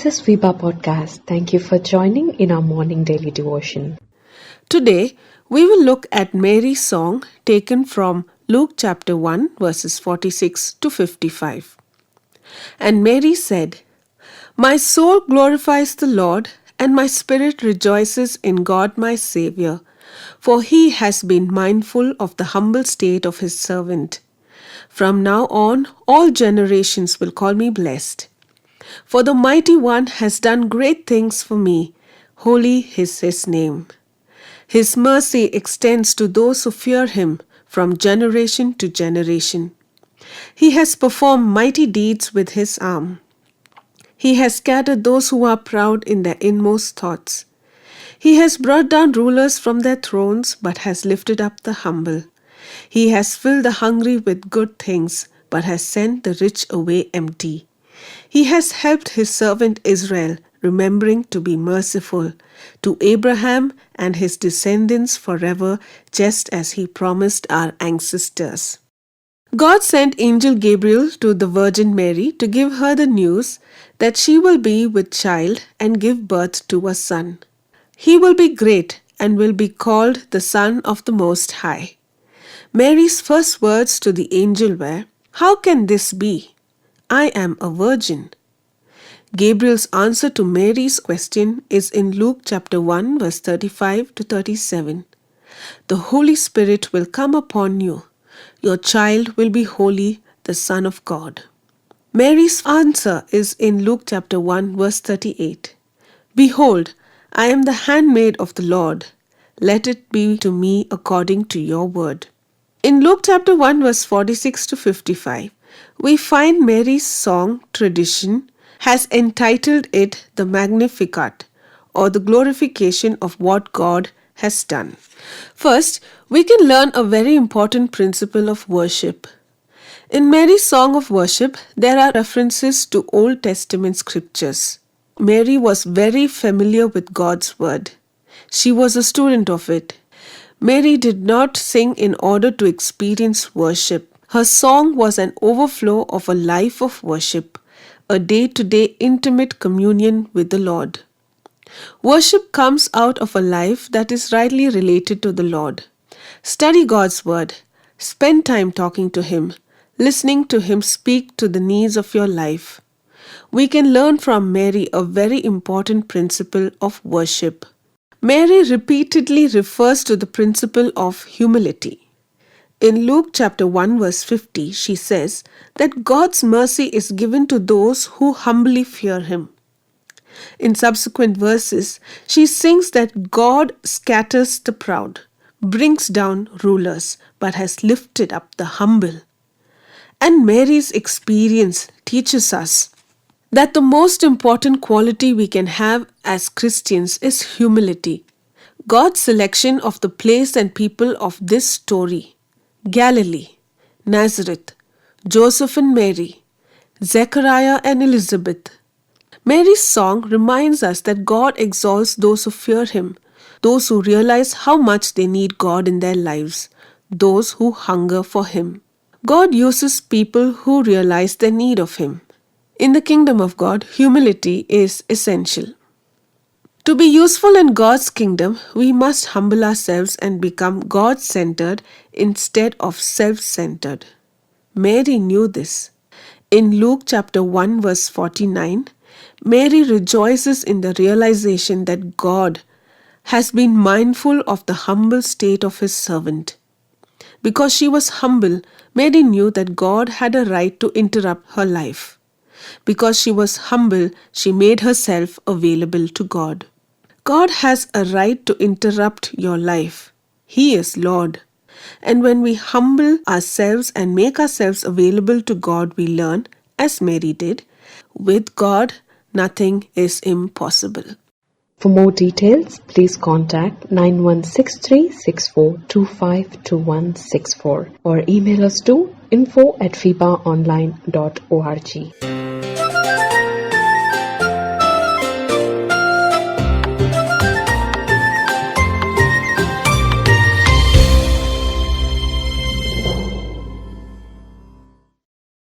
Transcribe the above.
This is Viva Podcast. Thank you for joining in our morning daily devotion. Today, we will look at Mary's song taken from Luke chapter 1, verses 46 to 55. And Mary said, "My soul glorifies the Lord, and my spirit rejoices in God my Saviour, for he has been mindful of the humble state of his servant. From now on, all generations will call me blessed. For the Mighty One has done great things for me. Holy is his name. His mercy extends to those who fear him from generation to generation. He has performed mighty deeds with his arm. He has scattered those who are proud in their inmost thoughts. He has brought down rulers from their thrones, but has lifted up the humble. He has filled the hungry with good things, but has sent the rich away empty. He has helped his servant Israel, remembering to be merciful to Abraham and his descendants forever, just as he promised our ancestors." God sent Angel Gabriel to the Virgin Mary to give her the news that she will be with child and give birth to a son. He will be great and will be called the Son of the Most High. Mary's first words to the angel were, "How can this be? I am a virgin." Gabriel's answer to Mary's question is in Luke chapter 1, verse 35 to 37. "The Holy Spirit will come upon you. Your child will be holy, the Son of God." Mary's answer is in Luke chapter 1, verse 38. "Behold, I am the handmaid of the Lord. Let it be to me according to your word." In Luke chapter 1, verse 46 to 55, we find Mary's song tradition has entitled it the Magnificat, or the glorification of what God has done. First, we can learn a very important principle of worship. In Mary's song of worship, there are references to Old Testament scriptures. Mary was very familiar with God's word. She was a student of it. Mary did not sing in order to experience worship. Her song was an overflow of a life of worship, a day-to-day intimate communion with the Lord. Worship comes out of a life that is rightly related to the Lord. Study God's word. Spend time talking to him, listening to him speak to the needs of your life. We can learn from Mary a very important principle of worship. Mary repeatedly refers to the principle of humility. In Luke chapter 1, verse 50, she says that God's mercy is given to those who humbly fear him. In subsequent verses, she sings that God scatters the proud, brings down rulers, but has lifted up the humble. And Mary's experience teaches us that the most important quality we can have as Christians is humility. God's selection of the place and people of this story, Galilee, Nazareth, Joseph and Mary, Zechariah and Elizabeth. Mary's song reminds us that God exalts those who fear him, those who realize how much they need God in their lives, those who hunger for him. God uses people who realize their need of him. In the kingdom of God, humility is essential. To be useful in God's kingdom, we must humble ourselves and become God-centered instead of self-centered. Mary knew this. In Luke chapter 1, verse 49, Mary rejoices in the realization that God has been mindful of the humble state of his servant. Because she was humble, Mary knew that God had a right to interrupt her life. Because she was humble, she made herself available to God. God has a right to interrupt your life. He is Lord. And when we humble ourselves and make ourselves available to God, we learn, as Mary did, with God, nothing is impossible. For more details, please contact 916364252164 or email us to info@fibaonline.org.